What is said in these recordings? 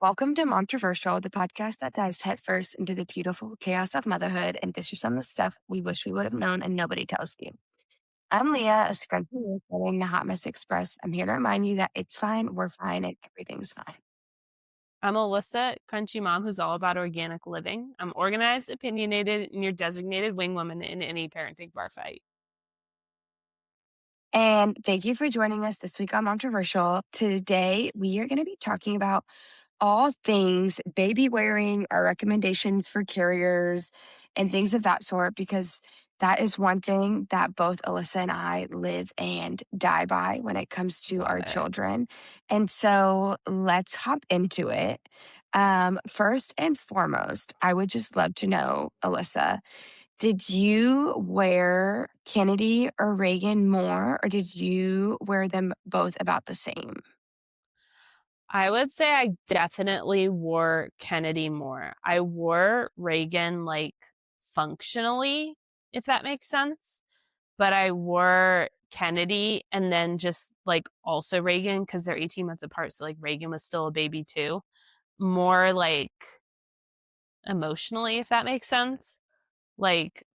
Welcome to Momtroversial, the podcast that dives headfirst into the beautiful chaos of motherhood and dishes on the stuff we wish we would have known and nobody tells you. I'm Leah, a scrunchy reporting the Hot Mess Express. I'm here to remind you that it's fine, we're fine, and everything's fine. I'm Alyssa, crunchy mom who's all about organic living. I'm organized, opinionated, and your designated wing woman in any parenting bar fight. And thank you for joining us this week on Momtroversial. Today, we are going to be talking about all things baby wearing, our recommendations for carriers, and things of that sort, because that is one thing that both Alyssa and I live and die by when it comes to Love our it. children. And so let's hop into it. First and foremost, I would just love to know, Alyssa, did you wear Kennedy or Reagan more, or did you wear them both about the same? I would say I definitely wore Kennedy more. I wore Reagan like functionally, if that makes sense. But I wore Kennedy and then just like also Reagan because they're 18 months apart. So like Reagan was still a baby too. More like emotionally, if that makes sense. Like,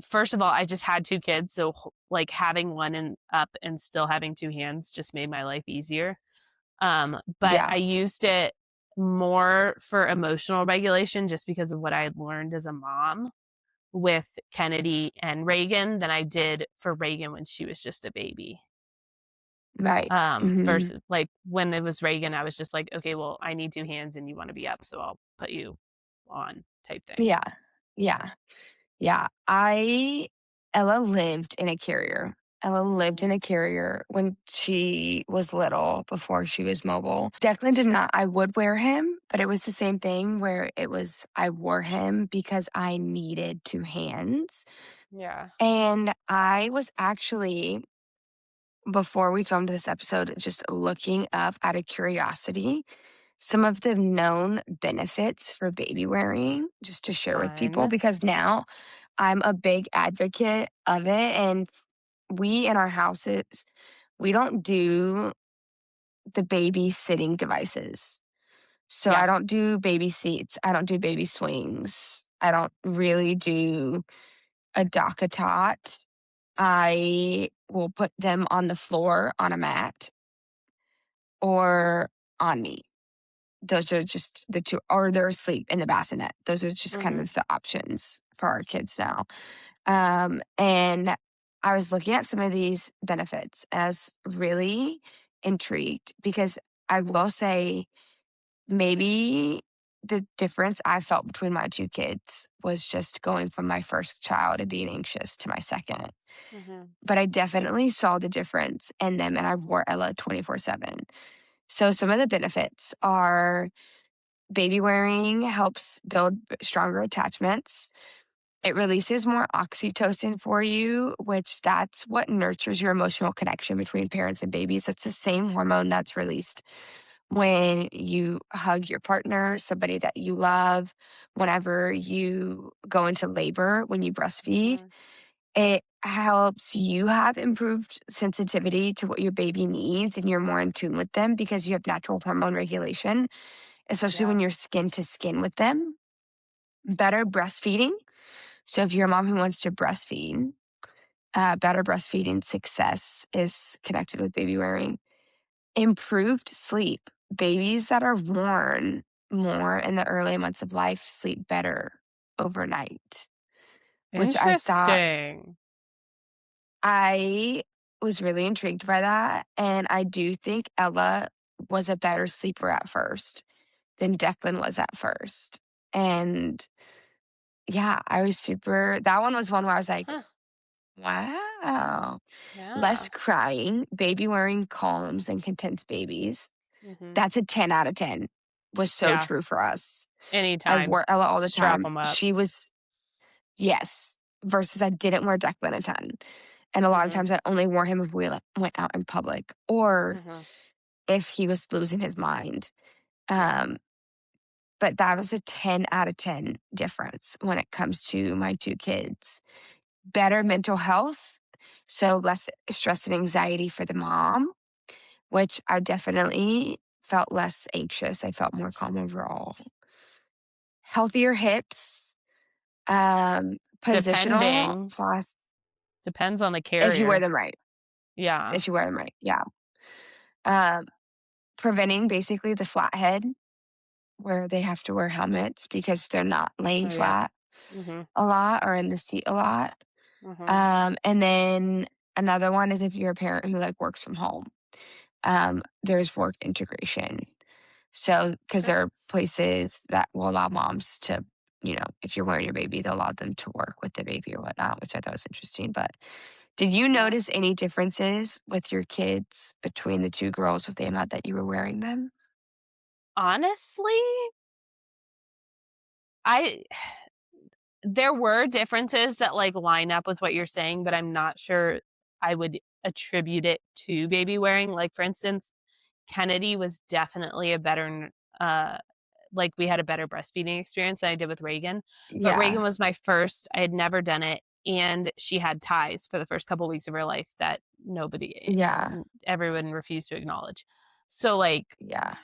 first of all, I just had 2 kids, so like having one and up and still having 2 hands just made my life easier. But Yeah, I used it more for emotional regulation just because of what I had learned as a mom with Kennedy and Reagan than I did for Reagan when she was just a baby. right. Hmm. Versus like when it was Reagan, I was just like, okay, well, I need 2 hands and you want to be up, so I'll put you on type thing. Yeah, yeah. Yeah, Ella lived in a carrier. Ella lived Mhm. in a carrier when she was little before she was mobile. Declan did not. I would wear him, but it was the same thing where it was I wore him because I needed 2 hands. Yeah. And I was actually, before we filmed this episode, just looking up out of curiosity some of the known benefits for baby wearing just to share with people Fun. because now I'm a big advocate of it. And we in our houses, we don't do the baby sitting devices. So I Yeah. don't do baby seats. I don't do baby swings. I don't really do a DockATot. I will put them on the floor on a mat or on me. Those are just the two, or they're asleep in the bassinet. Those are just kind Mhm. of the options for our kids now. And I was looking at some of these benefits and I was really intrigued because I will say maybe the difference I felt between my 2 kids was just going from my first child and being anxious to my second. Mhm. But I definitely saw the difference in them and I wore Ella 24/7. So some of the benefits are baby wearing helps build stronger attachments. It releases more oxytocin for you, which that's what nurtures your emotional connection between parents and babies. It's the same hormone that's released when you hug your partner, somebody that you love, whenever you go into labor, when you breastfeed. Mhm. It helps you have improved sensitivity to what your baby needs and you're more in tune with them because you have natural hormone regulation, especially when Yeah. you're skin to skin with them. Better breastfeeding. So if you're a mom who wants to breastfeed, better breastfeeding success is connected with baby wearing. Improved sleep. Babies that are worn more in the early months of life sleep better overnight, which I thought Interesting. I was really intrigued by that. And I do think Ella was a better sleeper at first than Declan was at first. And yeah, I was that one was one where I was like, Huh. wow. Less Yeah. crying, baby wearing calms and contents babies. Mhm. That's a 10 out of 10. Was so Yeah. true for us. I Anytime. wore Ella all the Strap time. them up. She was, yes, versus I didn't wear Declan a ton. And a lot of Mhm. times I only wore him if we went out in public or Mhm. if he was losing his mind. Yeah. Um, but that was a 10 out of 10 difference when it comes to my 2 kids. Better mental health, so less stress and anxiety for the mom, which I definitely felt less anxious. I felt more calm overall. Healthier hips, positional Depending. plus Depends on the if you wear carrier. them right. Yeah. If you wear them right, yeah. Um, preventing basically the flat head where they have to wear helmets because they're not laying Oh, yeah. flat Mhm. a lot or in the seat a lot. Mhm. And then another one is if you're a parent who like works from home, there's work integration. So, because Okay. there are places that will allow moms to, if you're wearing your baby, they'll allow them to work with the baby or whatnot, which I thought was interesting. But did you Yeah. notice any differences with your kids between the two girls with the amount that you were wearing them? Honestly, I there were differences that, like, line up with what you're saying, but I'm not sure I would attribute it to baby wearing. Like, for instance, Kennedy was definitely a better like, we had a better breastfeeding experience than I did with Reagan, but Yeah. Reagan was my first. I had never done it, and she had ties for the first couple weeks of her life that Yeah. everyone refused to acknowledge. So, like, Yeah.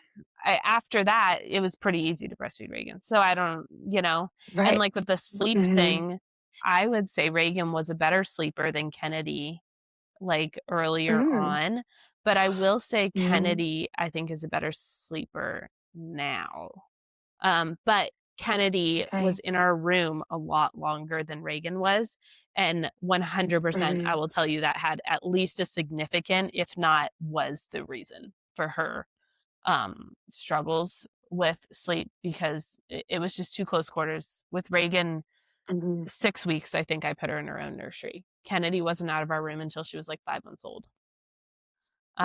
after that, it was pretty easy to breastfeed Reagan. So I don't, and Right. like with the sleep Hmm. thing, I would say Reagan was a better sleeper than Kennedy, like earlier Mm. on. But I will say Hmm. Kennedy, I think, is a better sleeper now. But Kennedy Okay. was in our room a lot longer than Reagan was. And 100%, I Hmm. will tell you that had at least a significant, if not was the reason for her struggles with sleep because it was just too close quarters. With Reagan, Hmm. 6 weeks, I think I put her in her own nursery. Kennedy wasn't out of our room until she was like 5 months old,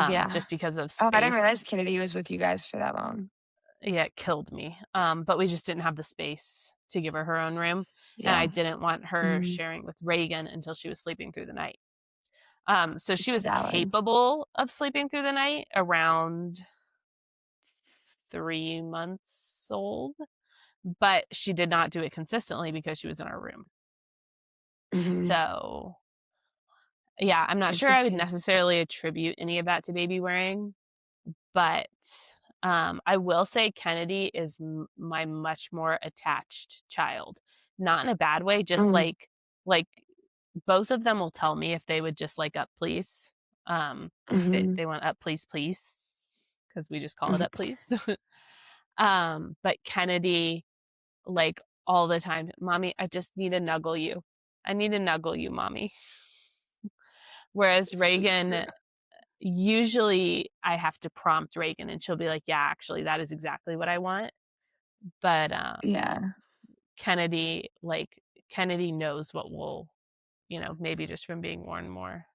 Yeah. just because of Oh, I didn't realize space. Kennedy was with you guys for that long. Yeah, it killed me. But we just didn't have the space to give her her own room. And I Yeah. didn't want her Mhm. sharing with Reagan until she was sleeping through the night. So she It's was valid. capable of sleeping through the night around 3 months old, but she did not do it consistently because she was in our room. Mhm. So, yeah, I'm not sure I would Interesting. necessarily attribute any of that to baby wearing, but I will say Kennedy is my much more attached child. Not in a bad way, just Mm. like both of them will tell me if they would just like up please. If Mhm. they want up please please because we just call it Mhm. up please. But Kennedy, like, all the time, "Mommy, I just need to snuggle you. I need to snuggle you, mommy." Whereas Sweet. Reagan, Yeah. usually I have to prompt Reagan and she'll be like, "Yeah, actually, that is exactly what I want." But, Yeah. Kennedy knows what will, maybe just from being worn more,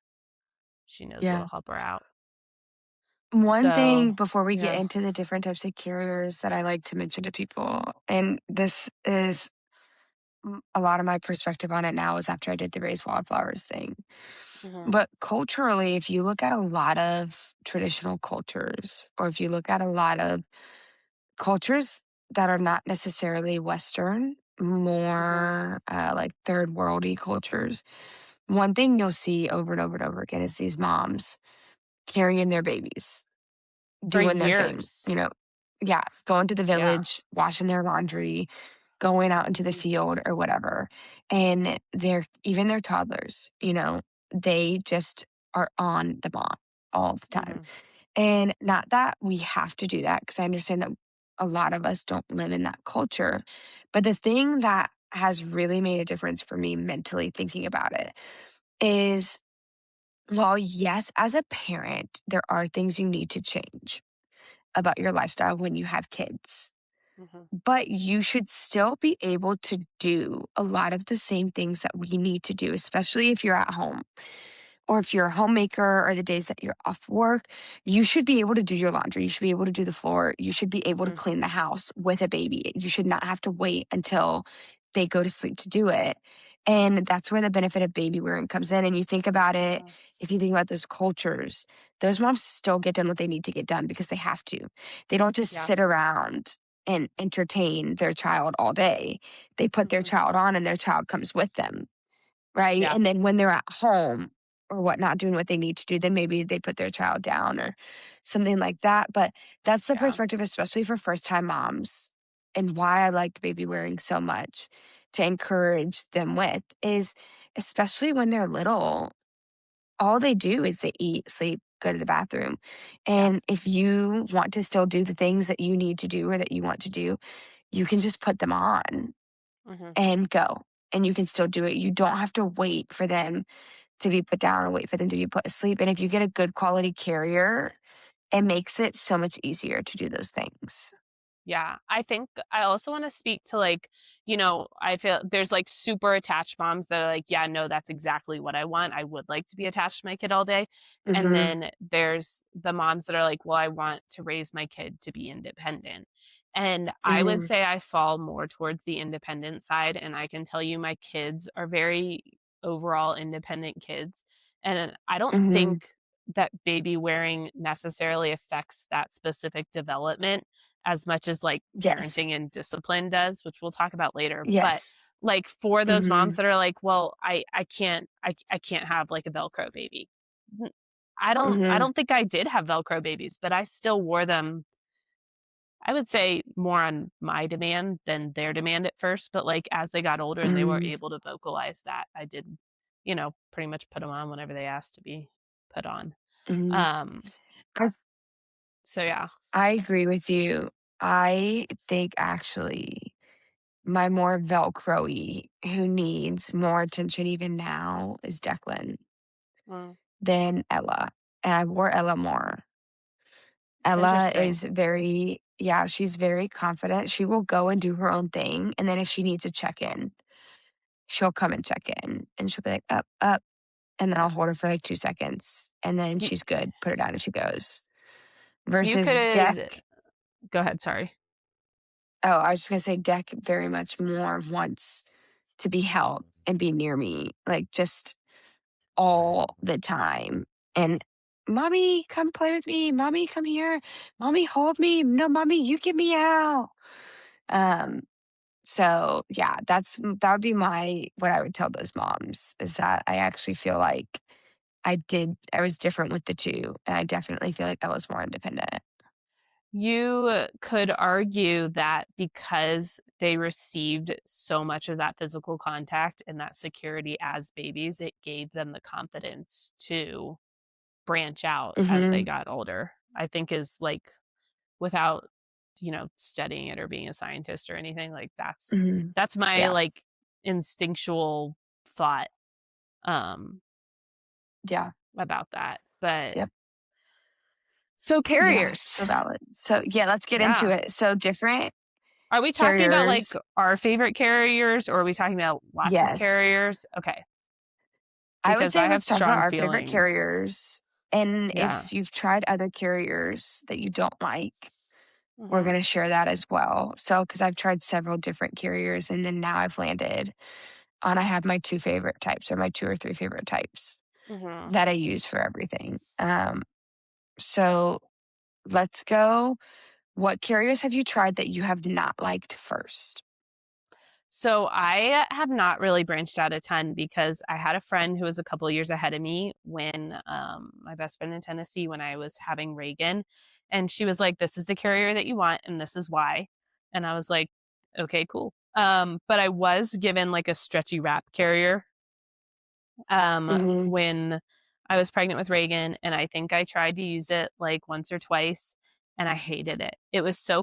she knows Yeah. what'll help her out. One thing So, before we get yeah. into the different types of carriers that I like to mention to people, and this is a lot of my perspective on it now is after I did the Raise Wildflowers thing. Mhm, But culturally, if you look at a lot of traditional cultures, or if you look at a lot of cultures that are not necessarily Western, mhm. more like third worldy cultures, one thing you'll see over and over and over again is these moms carrying their babies, For doing their thing, years. yeah, going to the Yeah. village, washing their laundry, going out into the Mhm, field or whatever. And even their toddlers, they just are on the mom all the time. mhm. And not that we have to do that, because I understand that a lot of us don't live in that culture. But the thing that has really made a difference for me mentally thinking about it is, while yes, as a parent, there are things you need to change about your lifestyle when you have kids, Mhm, but you should still be able to do a lot of the same things that we need to do, especially if you're at home. Or if you're a homemaker or the days that you're off work, you should be able to do your laundry. You should be able to do the floor. You should be able to mhm. clean the house with a baby. You should not have to wait until they go to sleep to do it. And that's where the benefit of baby wearing comes in. And you think about it, Mhm. if you think about those cultures, those moms still get done what they need to get done because they have to. They don't just Yeah. sit around and entertain their child all day. They put their Mhm. child on and their child comes with them. Right. Yeah. And then when they're at home, or what, not doing what they need to do, then maybe they put their child down or something like that. But that's the Yeah. perspective, especially for first time moms, and why I liked baby wearing so much to encourage them with is, especially when they're little, all they do is they eat, sleep, go to the bathroom. Yeah. And if you want to still do the things that you need to do or that you want to do, you can just put them on Mhm. and go. And you can still do it. You don't have to wait for them to be put down or wait for them to be put asleep. And if you get a good quality carrier, it makes it so much easier to do those things. Yeah, I think I also want to speak to like, I feel there's like super attached moms that are like, yeah, no, that's exactly what I want. I would like to be attached to my kid all day. And Mhm. then there's the moms that are like, well, I want to raise my kid to be independent. And I would Mhm. say I fall more towards the independent side. And I can tell you my kids are very overall independent kids. And I don't Mhm. think that baby wearing necessarily affects that specific development as much as like Yes. parenting and discipline does, which we'll talk about later. But Yes. like for those moms Mhm. that are like, well, I can't have like a Velcro baby. N- I Mhm. don't think I did have Velcro babies, but I still wore them. I would say more on my demand than their demand at first, but like as they got older and they were Mhm. able to vocalize that, I did, pretty much put them on whenever they asked to be put on. Mhm. Um, I so yeah. I agree with you. I think actually my more Velcro-y, who needs more attention even now, is Declan Mm, than Ella, and I wore Ella more. it's Ella interesting. is very, yeah, she's very confident. She will go and do her own thing, and then if she needs a check-in, she'll come and check in, and she'll be like, "Up, up," and then I'll hold her for, like, 2 seconds, and then You, she's good, put her down, and she goes. you Versus Deck, could go ahead. Sorry. oh, I was just gonna say Deck very much more wants to be held and be near me, like, just all the time, and, "Mommy, come play with me. Mommy, come here. Mommy, hold me. No, mommy, you get me out." Um, so yeah, that would be my what I would tell those moms is that I actually feel like I was different with the 2, and I definitely feel like I was more independent. You could argue that because they received so much of that physical contact and that security as babies, it gave them the confidence to branch out as they Mhm, got older. I think is like without, studying it or being a scientist or anything, like mhm. that's my Yeah, like instinctual thought um yeah, about that. But yep, so yeah, carriers. so valid. So, yeah, let's get into Yeah. it. So different Are we talking about like carriers, our favorite carriers or are we talking about lots of yes. carriers? Okay. I would Because say I have let's talk about strong our favorite feelings. carriers, and Yeah. if you've tried other carriers that you don't like, we're Mhm. gonna share that as well. So, because 'cause I've tried several different carriers, and then now I've landed on I have my 2 favorite types or my 2 or 3 favorite types Mhm. that I use for everything. So let's go. What carriers have you tried that you have not liked first? So I have not really branched out a ton because I had a friend who was a couple of years ahead of me when my best friend in Tennessee when I was having Reagan, and she was like, "This is the carrier that you want, and this is why." And I was like, "Okay, cool." But I was given like a stretchy wrap carrier Mhm, when I was pregnant with Reagan, and I think I tried to use it like once or twice, and I hated it. It was so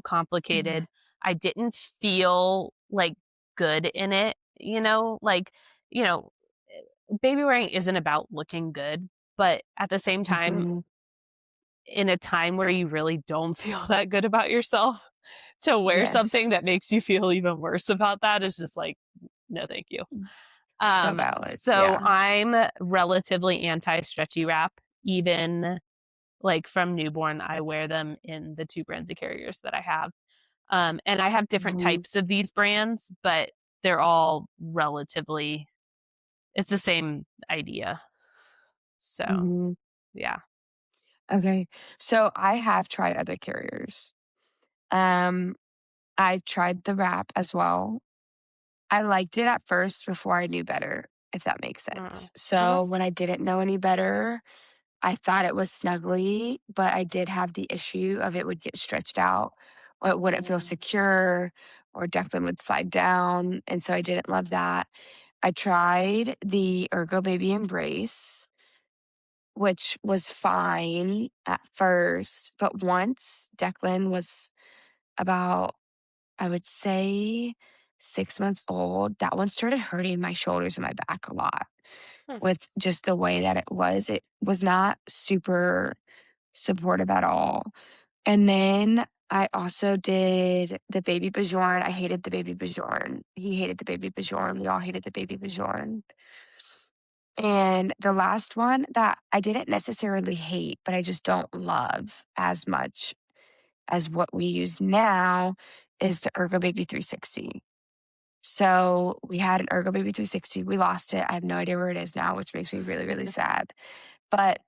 mhm, complicated. I didn't feel like good in it, you know, baby wearing isn't about looking good, but at the same time, mhm. in a time where you really don't feel that good about yourself, to wear something Yes. that makes you feel even worse about that is just like, no, thank you. So valid. So Yeah. I'm relatively anti stretchy wrap. Even like from newborn, I wear them in the 2 brands of carriers that I have. And I have different Mhm, types of these brands, but they're all relatively it's the same idea. So, mhm. yeah. Okay. So I have tried other carriers. Um, I tried the wrap as well. I liked it at first before I knew better. if that makes Uh, sense. okay. So when I didn't know any better, I thought it was snuggly, but I did have the issue of it would get stretched out, or it wouldn't feel Mm. secure, or definitely would slide down, and so I didn't love that. I tried the Ergo Baby Embrace, which was fine at first, but once Declan was about, I would say, 6 months old, that one started hurting my shoulders and my back a lot Hmm. with just the way that it was. It was not super supportive at all. And then I also did the Baby Bjorn. I hated the Baby Bjorn. He hated the Baby Bjorn. We all hated the Baby Bjorn. And the last one that I didn't necessarily hate, but I just don't love as much as what we use now is the Ergo Baby 360. So we had an Ergo Baby 360. We lost it. I have no idea where it is now, which makes me really, really sad. But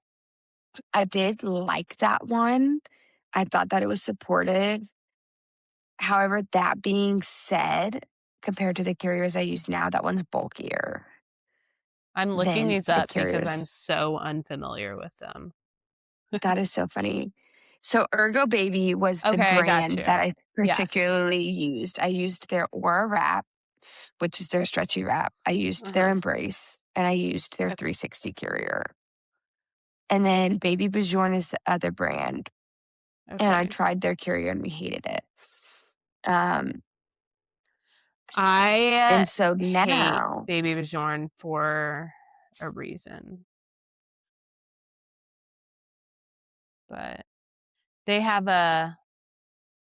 I did like that one. I thought that it was supportive. However, that being said, compared to the carriers I use now, that one's bulkier I'm looking than these the up because I'm carriers. so unfamiliar with them. That is so funny. So Ergo Baby was the Okay, I got brand you. that I Yes. particularly used. I used their Aura wrap, which is their stretchy wrap. I used their Uh-huh. Embrace, and I used their Okay. 360 carrier. And then Baby Bjorn is the other brand, and I Okay. tried their carrier and we hated it. Um, I and so hate now, Baby Bjorn for a reason, but they have a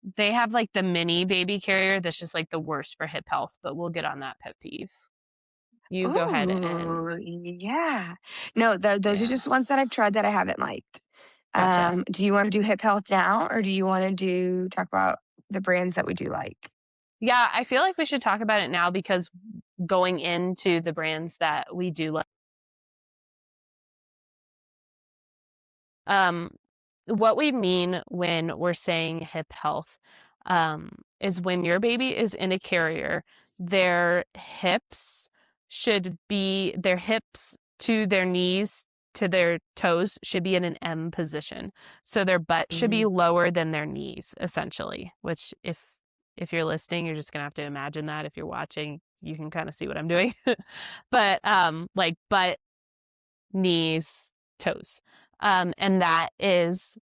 they have like the mini baby carrier that's just like the worst for hip health, but we'll get on that pet peeve. You go ahead and ooh, yeah. No, those are yeah. just ones that I've tried that I haven't liked. Gotcha. Do you want to do hip health now, or do you want to talk about the brands that we do like? Yeah, I feel like we should talk about it now because going into the brands that we do like, um, what we mean when we're saying hip health, is when your baby is in a carrier, their hips their hips to their knees to their toes should be in an M position. So their butt should be Mhm. lower than their knees, essentially, which if you're listening, you're just gonna have to imagine that. If you're watching, you can kind of see what I'm doing. But like butt, knees, toes. And that is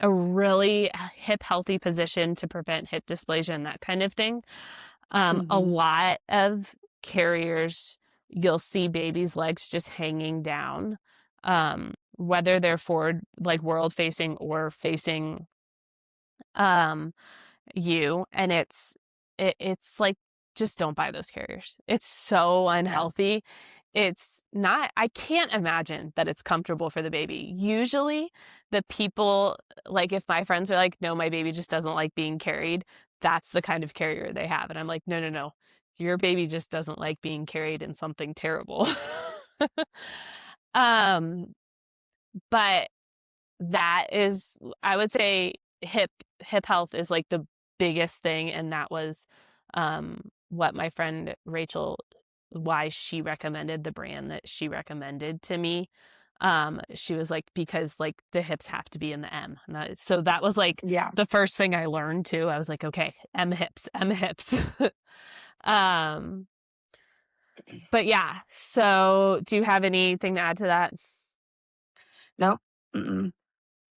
a really hip healthy position to prevent hip dysplasia and that kind of thing. A Mhm. lot of carriers, you'll see babies' legs just hanging down, whether they're forward, like world facing or facing um, you. And it's like, just don't buy those carriers. It's so Yeah. unhealthy. It's not, I can't imagine that it's comfortable for the baby. Usually, the people, like if my friends are like, no, my baby just doesn't like being carried, that's the kind of carrier they have. And I'm like, no, no, no. Your baby just doesn't like being carried in something terrible. um, but that is, I would say hip health is like the biggest thing, and that was what my friend Rachel, why she recommended the brand that she recommended to me. She was like, because like the hips have to be in the M. So that was like Yeah. the first thing I learned too. I was like, okay, M hips, M hips. um, but yeah. So do you have anything to add to that? Nope. Mm-mm.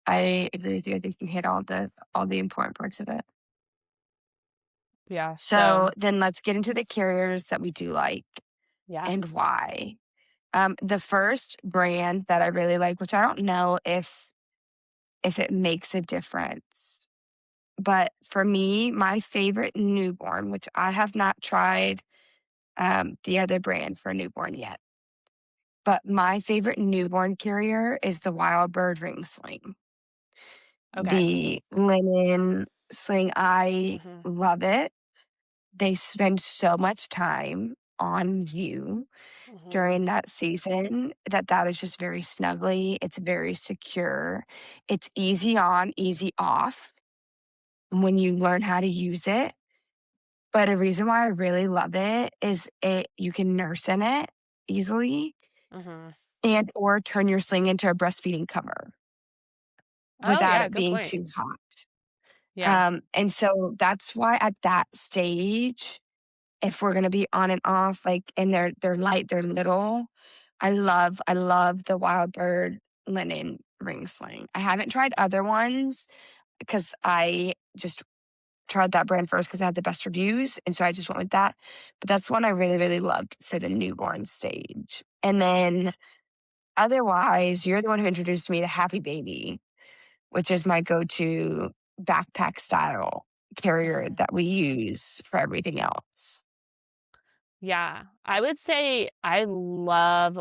I agree with you. I think you hit all the important parts of it. Yeah. So So then let's get into the carriers that we do like yeah. and why. The first brand that I really like, which I don't know if it makes a difference, but for me, my favorite newborn, which I have not tried the other brand for newborn yet, but my favorite newborn carrier is the Wild Bird Ring Sling. Okay. The linen sling, I Hmm. love it. They spend so much time on you Hmm. during that season that is just very snuggly. It's very secure. It's easy on, easy off when you learn how to use it. But a reason why I really love it is you can nurse in it. easily Mm-hmm. and or turn your sling into a breastfeeding cover Oh, without yeah, it good being point. too hot. Yeah. And so that's why at that stage, if we're gonna be on and off, like, and they're light, they're little, I love the Wild Bird linen ring sling. I haven't tried other ones because I just tried that brand first because I had the best reviews, and so I just went with that. But that's one I really, really loved for the newborn stage. And then otherwise, you're the one who introduced me to Happy Baby, which is my go-to backpack style carrier Mm-hmm. that we use for everything else. Yeah. I would say I love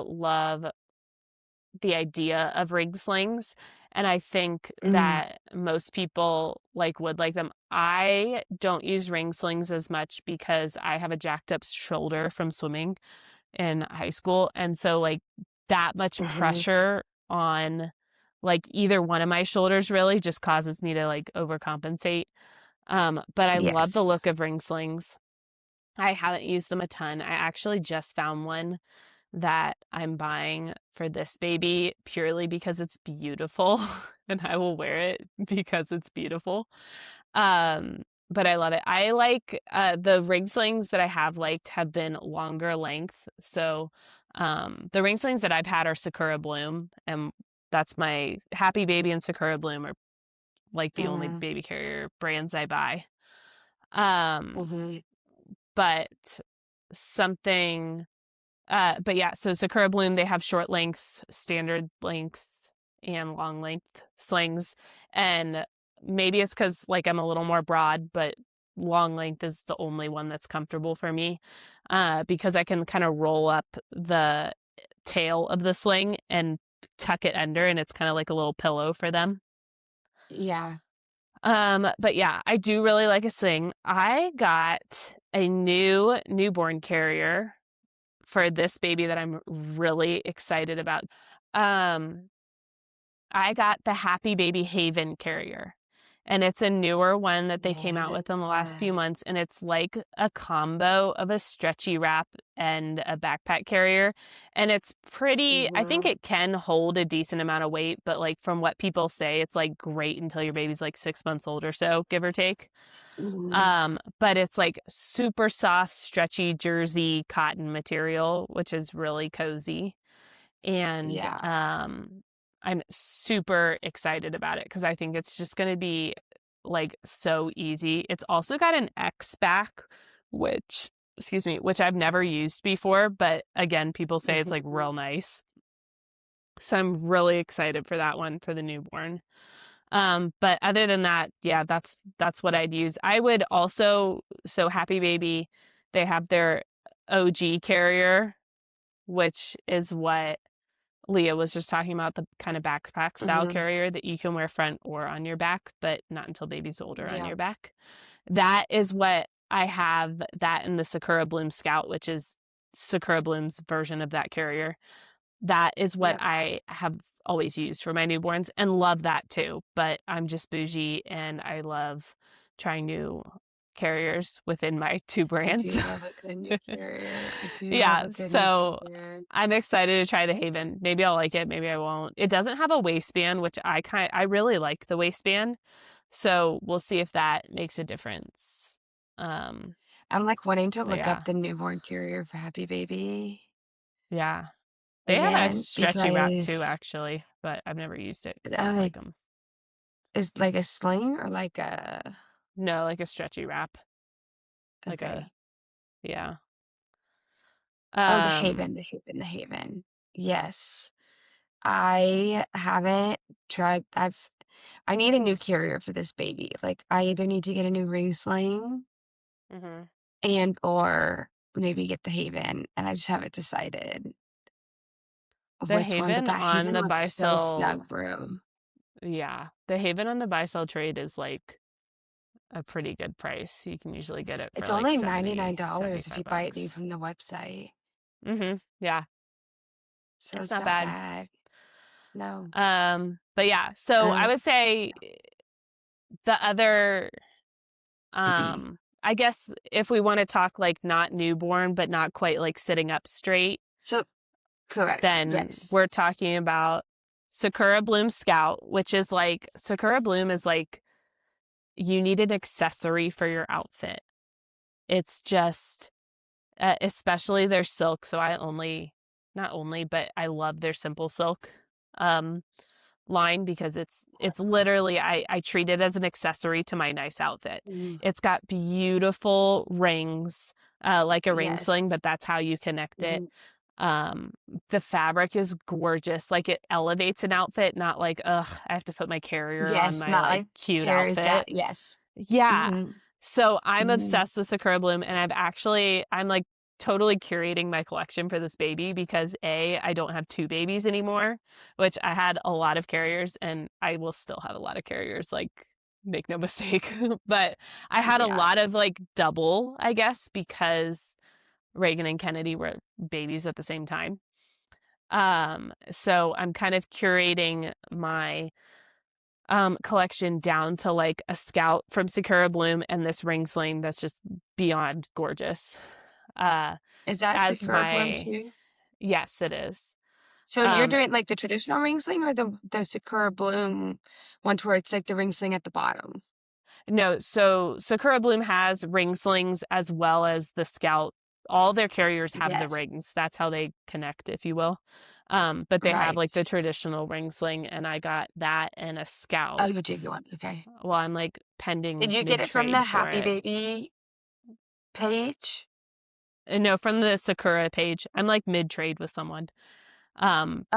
the idea of ring slings, and I think Mm, that most people would like them. I don't use ring slings as much because I have a jacked up shoulder from swimming in high school, and so that much mhm. pressure on either one of my shoulders really just causes me to overcompensate. But I love the Yes. look of ring slings. I haven't used them a ton. I actually just found one that I'm buying for this baby purely because it's beautiful and I will wear it because it's beautiful. Um, but I love it. I like the ring slings that I have liked have been longer length. So the ring slings that I've had are Sakura Bloom, and that's my Happy Baby and Sakura Bloom are like the only Mm, baby carrier brands I buy. Um, mhm. but something but yeah, so Sakura Bloom, they have short length, standard length, and long length slings. And maybe it's because I'm a little more broad, but long length is the only one that's comfortable for me. Because I can kind of roll up the tail of the sling and tuck it under, and it's kind of like a little pillow for them. Yeah. But yeah, I do really like a sling. I got a new newborn carrier for this baby that I'm really excited about. Um, I got the Happy Baby Haven carrier. And it's a newer one that they came out with in the last few Yeah. months. And it's like a combo of a stretchy wrap and a backpack carrier. And it's pretty, I think Mhm. it can hold a decent amount of weight, but from what people say, it's great until your baby's 6 months old or so, give or take. Mhm. But it's super soft, stretchy jersey cotton material, which is really cozy. And Yeah. I'm super excited about it because I think it's just going to be so easy. It's also got an X back, which, excuse me, which I've never used before, but again, people say it's Mhm. real nice. So I'm really excited for that one for the newborn. But other than that, yeah, that's what I'd use. I would also, so Happy Baby, they have their OG carrier, which is what Leah was just talking about, the kind of backpack style Mhm. carrier that you can wear front or on your back, but not until baby's older on Yeah. your back. That is what I have, that in the Sakura Bloom Scout, which is Sakura Bloom's version of that carrier. That is what Yep. I have always used for my newborns and love that too. But I'm just bougie and I love trying new carriers within my two I brands. do love a good new carrier. I do love Yeah, a good new so carrier. I'm excited to try the Haven. Maybe I'll like it, maybe I won't. It doesn't have a waistband, which I really like the waistband. So we'll see if that makes a difference. Um, I'm wanting to but look up yeah, the newborn carrier for Happy Baby yeah. They have a again stretchy wrap too, because actually, but I've never used it because I don't like like them. is like a sling or like a No, like a stretchy wrap, like a okay. yeah. Oh, the Um, Haven, the Haven, the Haven. Yes. I haven't tried I need a new carrier for this baby. I either need to get a new ring sling mhm. and or maybe get the Haven, and I just haven't decided The which one, but Haven that on Haven the looks so buy-sell, snug, bro. yeah, the Haven on the buy-sell trade is a pretty good price. You can usually get it for It's only 70, $99 if 75 you buy it new bucks. from the website, Yeah, so it's it's not not bad. bad. No. But yeah, so I Um, would say the other, I guess if we want to talk not newborn, but not quite sitting up straight. so Correct. then we're Yes. talking about Sakura Bloom Scout, which is like, Sakura Bloom is like, you need an accessory for your outfit. It's just, especially their silk. So not only, but I love their simple silk line because it's literally, I treat it as an accessory to my nice outfit. Mm. It's got beautiful rings, like a ring Yes. sling, but that's how you connect it. Mhm. The fabric is gorgeous. Like, it elevates an outfit, not like, ugh, I have to put my carrier on Yes, my not like like cute carries down. outfit. Yes. Yeah. Hmm. So I'm Hmm. obsessed with Sakura Bloom, and I'm like totally curating my collection for this baby because I don't have two babies anymore, which I had a lot of carriers and I will still have a lot of carriers, like, make no mistake. But I had a Yeah. lot of like double, I guess, because Reagan and Kennedy were babies at the same time. So I'm kind of curating my collection down to like a Scout from Sakura Bloom and this ring sling that's just beyond gorgeous. Uh, Is that as Sakura Bloom my too? Yes, it is. So you're Um, doing like the traditional ring sling or the Sakura Bloom one where it's like the ring sling at the bottom? no, so Sakura Bloom has ring slings as well as the Scout. All their carriers have the Yes. rings. That's how they connect, if you will. But they have Right. like the traditional ring sling, and I got that and a Oh, Scout. you did one. Okay. Well, I'm like Did pending you get mid it from the trade for Happy it. Baby page? No, from the Sakura page. I'm like mid trade with someone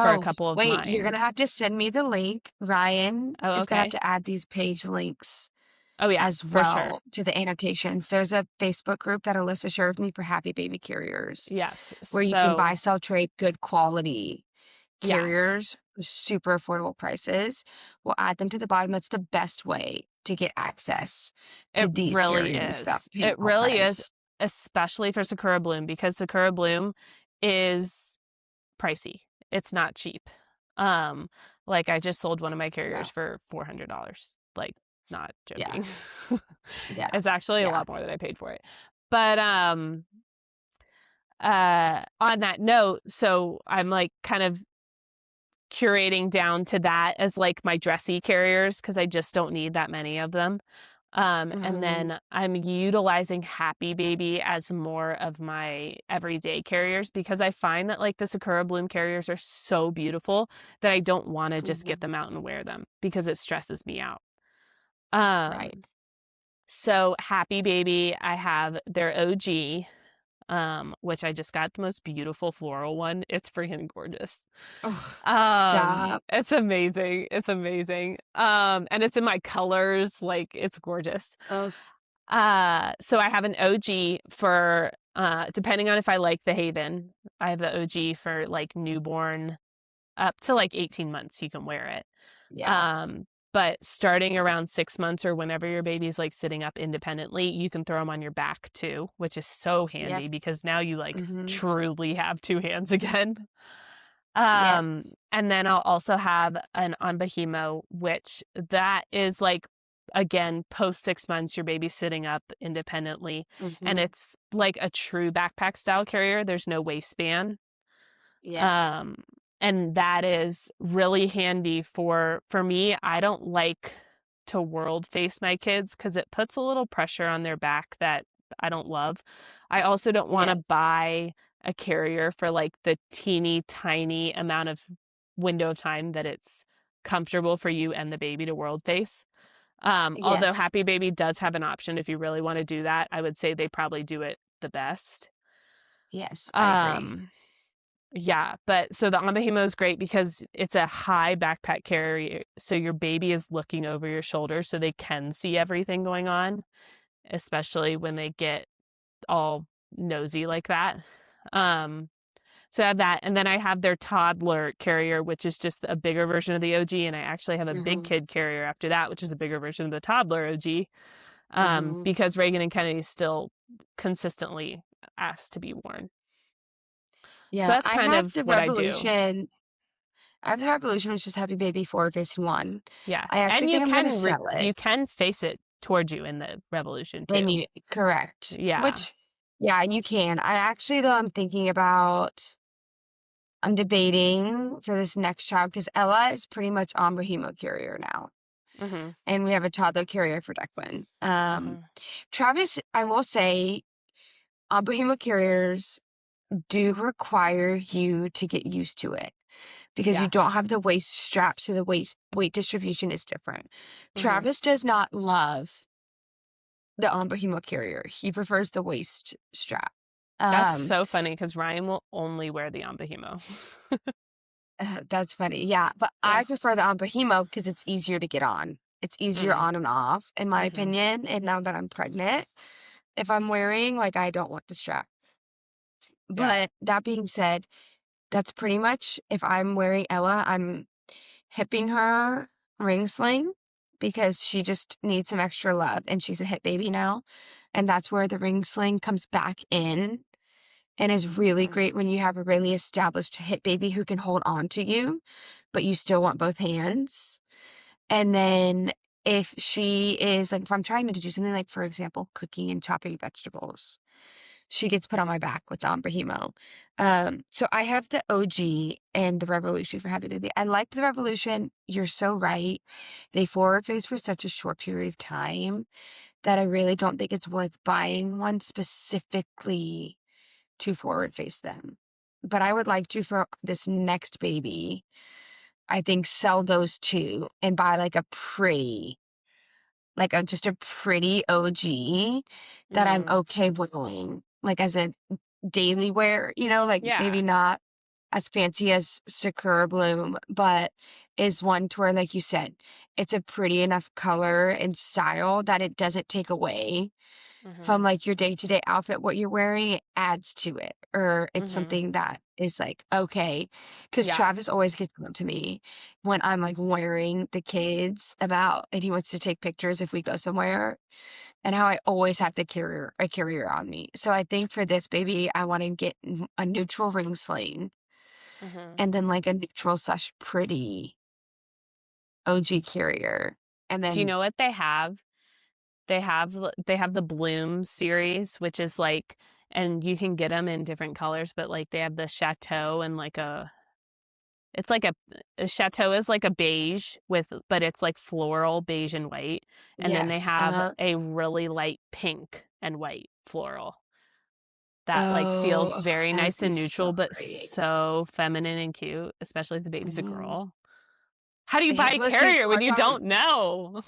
for a Oh, couple of wait, you're mine. gonna have to send me the link. Ryan Oh, is gonna have okay. to add these page links Oh, yeah, as for sure. well to the annotations. There's a Facebook group that Alyssa shared with me for Happy Baby carriers Yes. where you can buy, So, sell, trade good quality yeah, carriers for super affordable prices. We'll add them to the bottom. That's the best way to get access to it these really carriers without is. paying It full really is, price. especially for Sakura Bloom, because Sakura Bloom is pricey. It's not cheap. Um, like, I just sold one of my carriers Yeah. for $400. Like, not Yeah. joking. Yeah. It's actually a Yeah. lot more than I paid for it. But on that note, so I'm like kind of curating down to that as like my dressy carriers because I just don't need that many of them. And Hmm. then I'm utilizing Happy Baby as more of my everyday carriers because I find that like the Sakura Bloom carriers are so beautiful that I don't want to just get Hmm. them out and wear them because it stresses me out. Right. So Happy Baby, I have their OG, which I just got the most beautiful floral one. It's freaking gorgeous. Oh, stop. It's amazing. It's amazing. And it's in my colors, like, it's gorgeous. Ugh. So I have an OG for depending on if I like the Haven. I have the OG for like newborn up to like 18 months you can wear it. Yeah. Um, but starting around 6 months or whenever your baby's like sitting up independently, you can throw them on your back too, which is so Yep. handy because now you like Hmm. truly have two hands again. Yep. And then I'll also have an on Bahimo, which that is like, again, post 6 months, your baby's sitting up independently. And Hmm. it's like a true backpack style carrier. There's no waistband. Yep. Um, and that is really handy for me. I don't like to world face my kids because it puts a little pressure on their back that I don't love. I also don't want to Yes. buy a carrier for like the teeny tiny amount of window of time that it's comfortable for you and the baby to world face. Although Yes. Happy Baby does have an option if you really want to do that, I would say they probably do it the best. Yes. I agree. Um, yeah, but so the Ambahimo is great because it's a high backpack carrier, so your baby is looking over your shoulder so they can see everything going on, especially when they get all nosy like that. Um, so I have that, and then I have their toddler carrier, which is just a bigger version of the OG, and I actually have a big Hmm. kid carrier after that, which is a bigger version of the toddler OG, Hmm. because Reagan and Kennedy still consistently asked to be worn. So Yeah. that's kind of what I do. I have the Revolution, which is Happy Baby forward facing one. Yeah. I actually And think I'm gonna sell it. you can face it towards you in the revolution And too. you correct. Yeah. Which, yeah, you can. I actually though I'm thinking about I'm debating for this next child because Ella is pretty much on Hemo carrier now. Mm-hmm. And we have a toddler carrier for Declan. Mm-hmm. Travis, I will say, Hemo carriers do require you to get used to it because you Yeah. don't have the waist strap, so the weight distribution is different. Mm-hmm. Travis does not love the Hemo carrier. He prefers the waist strap. That's Um, so funny because Ryan will only wear the Ambahimo. that's funny. Yeah, but Yeah. I prefer the Hemo because it's easier to get on. It's easier Mm. on and off, in my Mm-hmm. opinion. And now that I'm pregnant, if I'm wearing, like, I don't want the strap. Yeah. But that being said, that's pretty much if I'm wearing Ella, I'm hipping her ring sling because she just needs some extra love and she's a hip baby now. And that's where the ring sling comes back in and is really Mm-hmm. great when you have a really established hip baby who can hold on to you, but you still want both hands. And then if she is like, if I'm trying to do something like, for example, cooking and chopping vegetables, she gets put on my back with the Hemo. So I have the OG and the Revolution for Happy Baby. I like the Revolution. You're so right. They forward face for such a short period of time that I really don't think it's worth buying one specifically to forward face them. But I would like to, for this next baby, I think sell those two and buy like a pretty, like a just a pretty OG that I'm Mm-hmm. okay wearing, like as a daily wear, like maybe Yeah. not as fancy as Sakura Bloom, but is one to where, like you said, it's a pretty enough color and style that it doesn't take away from Mm-hmm. like your day-to-day outfit. What you're wearing, it adds to it, or it's Mm-hmm. something that is like okay, because Yeah. Travis always gets up to me when I'm like wearing the kids about, and he wants to take pictures if we go somewhere, and how I always have a carrier on me. So I think for this baby I want to get a neutral ring sling Mm-hmm. and then like a neutral slash pretty OG carrier, and Do you then know what they have? They have the Bloom series, which is like, and you can get them in different colors, but like they have the Chateau and like it's like a Chateau is like a beige but it's like floral beige and white, and then they yes, have a really light pink and white floral that like feels oh, very that would nice be and so neutral, but great. so feminine and cute, especially if the baby's a Mhm. girl. How do you buy Yeah, a well, see, it's carrier my when you problem. don't know?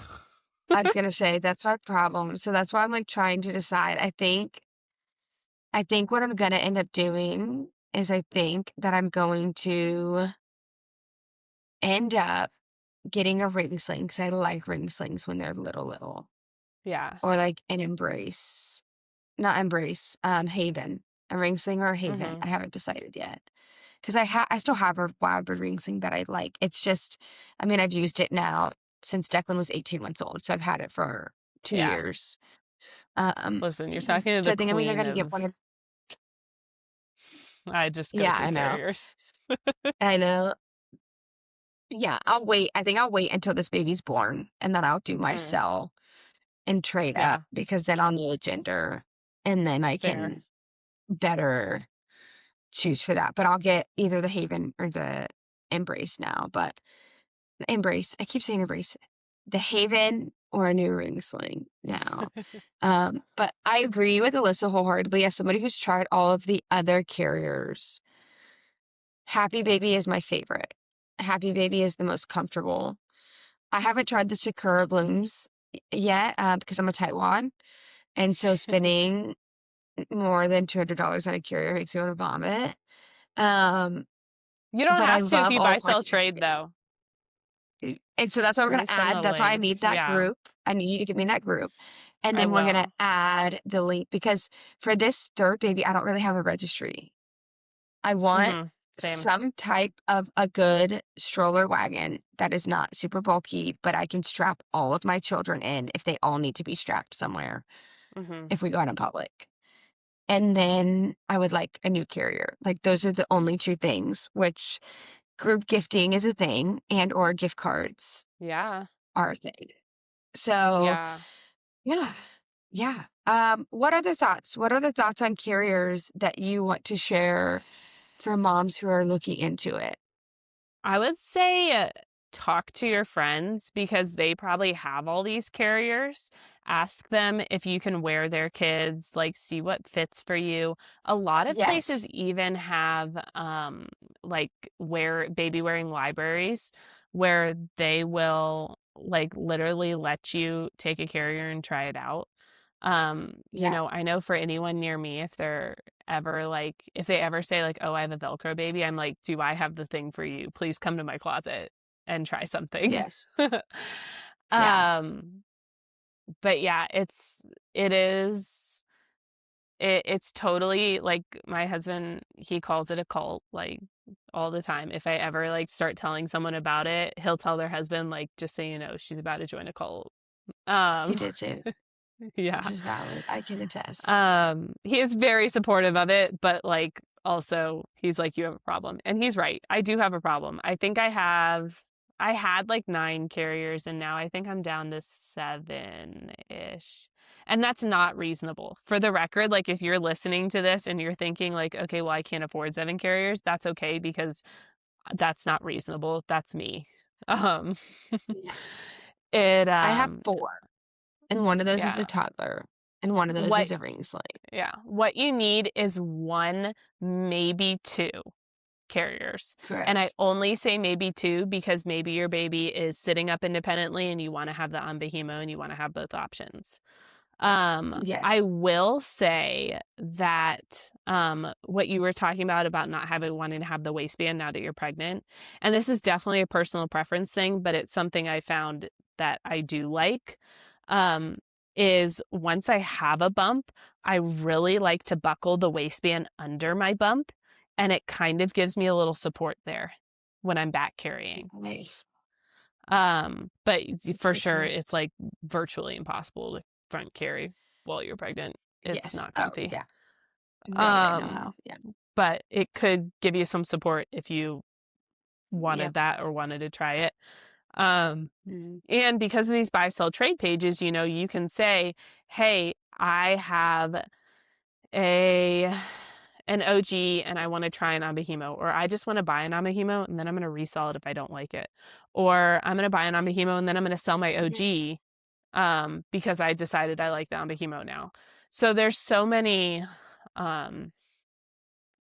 I was gonna say that's my problem. So that's why I'm like trying to decide. I think what I'm gonna end up doing is I think that I'm going to end up getting a ring sling because I like ring slings when they're little, Yeah. or like an embrace, not embrace, Haven, a ring sling or a Haven. Mm-hmm. I haven't decided yet because I still have a Wildwood ring sling that I like. It's just, I mean, I've used it now since Declan was 18 months old, so I've had it for 2 Yeah. years. Um, Listen, you're talking to so the I think I'm either queen gonna get of. one of, I just go yeah, through I know. carriers. I know. Yeah, I'll wait. I think I'll wait until this baby's born and then I'll do my Mm, sell and trade up yeah, because then I'll know the gender and then I fair. can better choose for that. But I'll get either the Haven or the Embrace now. But Embrace, I keep saying Embrace, the Haven or a new ring sling now. But I agree with Alyssa wholeheartedly as somebody who's tried all of the other carriers. Happy Baby is my favorite. Happy Baby is the most comfortable. I haven't tried the Sakura blooms yet because I'm a tightwad. And so spending more than $200 on a carrier makes me want to vomit. Um, You don't but I have to if love you all buy, sell, parts of Happy trade, Baby. though. And so that's what we're Let going me to send add. the That's why I link. need that Yeah, group. I need you to give me that group. And I then we're going to will. add the link because for this third baby, I don't really have a registry. I want Mm-hmm. Same. some type of a good stroller wagon that is not super bulky, but I can strap all of my children in if they all need to be strapped somewhere Mm-hmm. if we go out in public. And then I would like a new carrier. Like those are the only two things, which group gifting is a thing and or gift cards Yeah, are a thing. So yeah. yeah. Yeah. What other thoughts? What other thoughts on carriers that you want to share for moms who are looking into it? I would say talk to your friends because they probably have all these carriers. Ask them if you can wear their kids, like see what fits for you. A lot of places Yes. even have like wear baby wearing libraries where they will like literally let you take a carrier and try it out. Yeah. I know for anyone near me, if they're ever like, if they ever say like, oh, I have a Velcro baby, I'm like, do I have the thing for you? Please come to my closet and try something. Yes. Yeah. um, but yeah, it is, it's totally like my husband, he calls it a cult, like all the time. If I ever like start telling someone about it, he'll tell their husband, like, just so you know, she's about to join a cult. He Um, did too. yeah. This is valid. I can attest. He is very supportive of it, but like also he's like, you have a problem. And he's right. I do have a problem. I had like 9 carriers and now I think I'm down to 7-ish. And that's not reasonable. For the record, like if you're listening to this and you're thinking like, okay, well, I can't afford 7 carriers, that's okay because that's not reasonable. That's me. Um, Yes. it, I have 4, and one of those is yeah. a toddler, and one of those What is a ring sling. Yeah. What you need is 1, maybe 2 carriers. And I Correct. only say maybe 2 because maybe your baby is sitting up independently and you want to have the Ambihimo and you want to have both options. I Yes. will say that what you were talking about not having wanting to have the waistband now that you're pregnant, and this is definitely a personal preference thing, but it's something I found that I do like. Um, is once I have a bump, I really like to buckle the waistband under my bump, and it kind of gives me a little support there when I'm back carrying. Nice. But Good for to sure, hear. it's like virtually impossible to front carry while you're pregnant. It's Yes. not Oh, comfy. yeah. No way, no Um, how. Yeah. but it could give you some support if you wanted Yep. that or wanted to try it. Um, Mhm. and because of these buy sell trade pages, you can say, hey, I have a an OG and I want to try an Abahimo, or I just want to buy an Abahimo and then I'm going to resell it if I don't like it. Or I'm going to buy an Abahimo and then I'm going to sell my Mhm. OG because I decided I like the Ambihimo now. So there's so many um,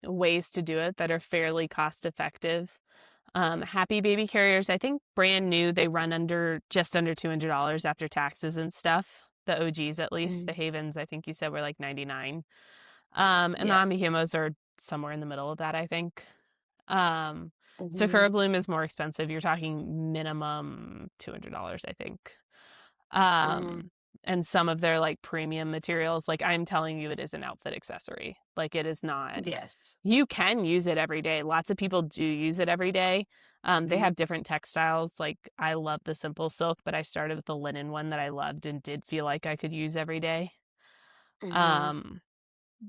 ways to do it that are fairly cost effective. Happy baby carriers, I think brand new, they run just under $200 after taxes and stuff. The OGs, at least. The Mhm. Havens, I think you said were like 99. And the Yeah. Ambihimos are somewhere in the middle of that, I think. Um, Sakura Mhm. Bloom is more expensive. You're talking minimum $200, I think. Um, Mhm. and some of their like premium materials, like I'm telling you, it is an outfit accessory. Like it is not. Yes. You can use it every day. Lots of people do use it every day. They Mhm. have different textiles. Like I love the simple silk, but I started with the linen one that I loved and did feel like I could use every day. Mhm. Um,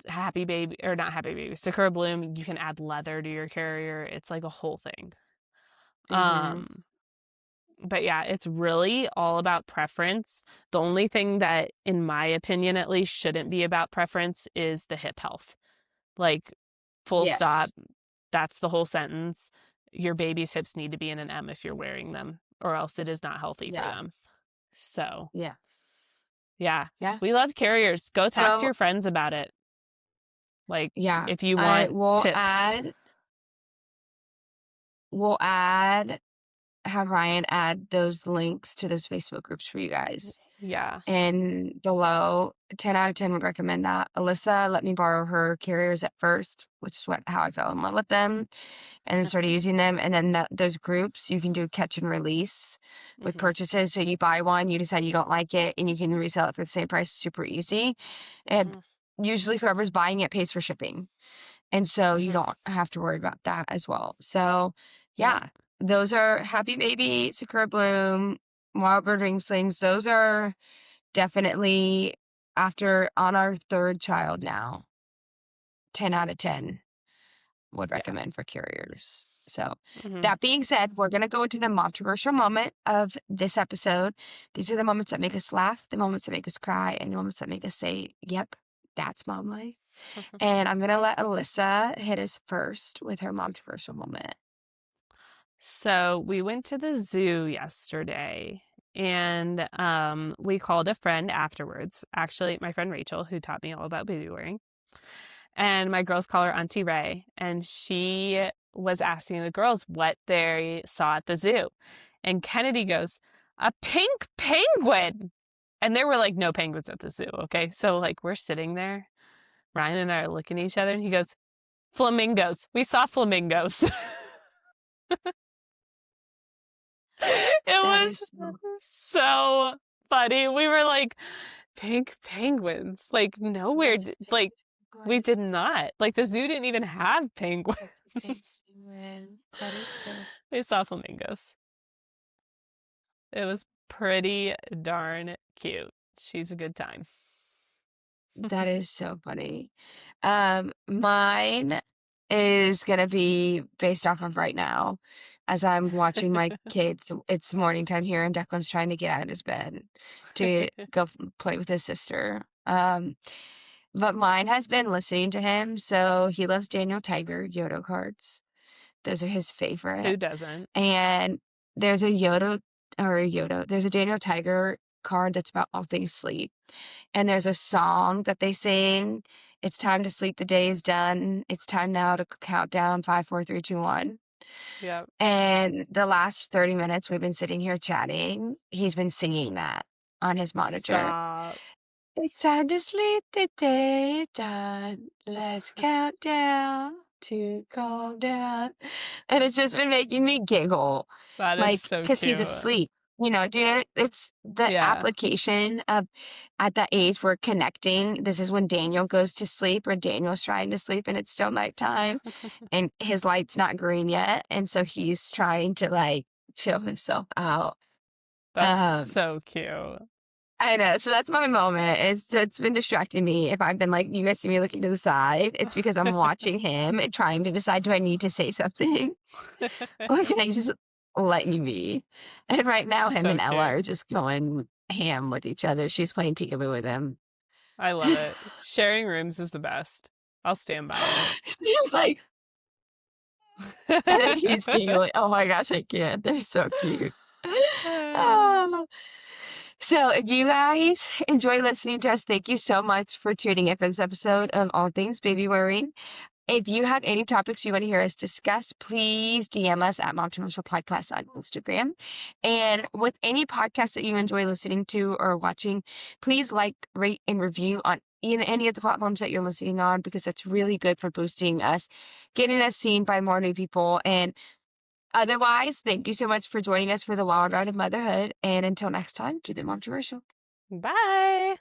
Happy Baby, or not Happy Baby, Sakura Bloom, you can add leather to your carrier. It's like a whole thing. Mhm. Um, but yeah, it's really all about preference. The only thing that, in my opinion at least, shouldn't be about preference is the hip health. Like, full stop. Yes. That's the whole sentence. Your baby's hips need to be in an M if you're wearing them, or else it is not healthy for Yeah. them. So, Yeah. yeah, Yeah. we love carriers. Go talk to So, your friends about it. Like, yeah, if you I want will tips. add we'll add have Ryan add those links to those Facebook groups for you guys. Yeah. And below, 10 out of 10 would recommend that. Alyssa let me borrow her carriers at first, which is how I fell in love with them, and then started using them. And then those groups, you can do catch and release with Mm-hmm. purchases. So you buy one, you decide you don't like it, and you can resell it for the same price. Super easy. And Mm-hmm. usually whoever's buying it pays for shipping. And so you Mm-hmm. don't have to worry about that as well. So Yep. yeah, those are Happy Baby, Sakura Bloom, Wild Bird Ring Slings. Those are definitely after on our 3rd child now, 10 out of 10 would Yeah. recommend for carriers. So Mm-hmm. that being said, we're going to go into the controversial moment of this episode. These are the moments that make us laugh, the moments that make us cry, and the moments that make us say, yep, that's mom life. And I'm going to let Alyssa hit us first with her Momtroversial moment. So we went to the zoo yesterday and we called a friend afterwards. Actually, my friend Rachel, who taught me all about baby wearing. And my girls call her Auntie Ray. And she was asking the girls what they saw at the zoo. And Kennedy goes, "A pink penguin." And there were like no penguins at the zoo, okay? So like we're sitting there, Ryan and I are looking at each other, and he goes, "Flamingos. We saw flamingos." It That was is so so funny. We were like, pink penguins. Like nowhere, what's a pink like we penguin? did not. Like the zoo didn't even have penguins. What's a pink penguin? That is so They saw flamingos. It was pretty darn cute. She's a good time. that is so funny. Mine is gonna be based off of right now. As I'm watching my kids, it's morning time here, and Declan's trying to get out of his bed to go play with his sister. But mine has been listening to him. So he loves Daniel Tiger Yodo cards. Those are his favorite. Who doesn't? And there's a there's a Daniel Tiger card that's about all things sleep. And there's a song that they sing. It's time to sleep. The day is done. It's time now to count down 5, 4, 3, 2, 1. Yeah. And the last 30 minutes we've been sitting here chatting, he's been singing that on his monitor. Stop. It's time to sleep, the day is done. Let's count down to calm down. And it's just been making me giggle. That is Like, so because he's cute. asleep. Do you know, it's the Yeah. application of at that age we're connecting. This is when Daniel goes to sleep or Daniel's trying to sleep and it's still nighttime and his light's not green yet. And so he's trying to like chill himself out. That's Um, so cute. I know. So that's my moment. It's been distracting me. If I've been like, you guys see me looking to the side, it's because I'm watching him and trying to decide, do I need to say something? Or can I just let you be? And right now, him So and Ella cute. are just going ham with each other. She's playing peekaboo with him. I love it. Sharing rooms is the best. I'll stand by it. She's like, and then he's giggling. Oh my gosh, I can't. They're so cute. Oh. So, if you guys enjoy listening to us, thank you so much for tuning in for this episode of All Things Baby Wearing. If you have any topics you want to hear us discuss, please DM us at Momtroversial Podcast on Instagram. And with any podcast that you enjoy listening to or watching, please like, rate, and review on any of the platforms that you're listening on because that's really good for boosting us, getting us seen by more new people. And otherwise, thank you so much for joining us for the wild ride of motherhood. And until next time, keep it Momtroversial. Bye.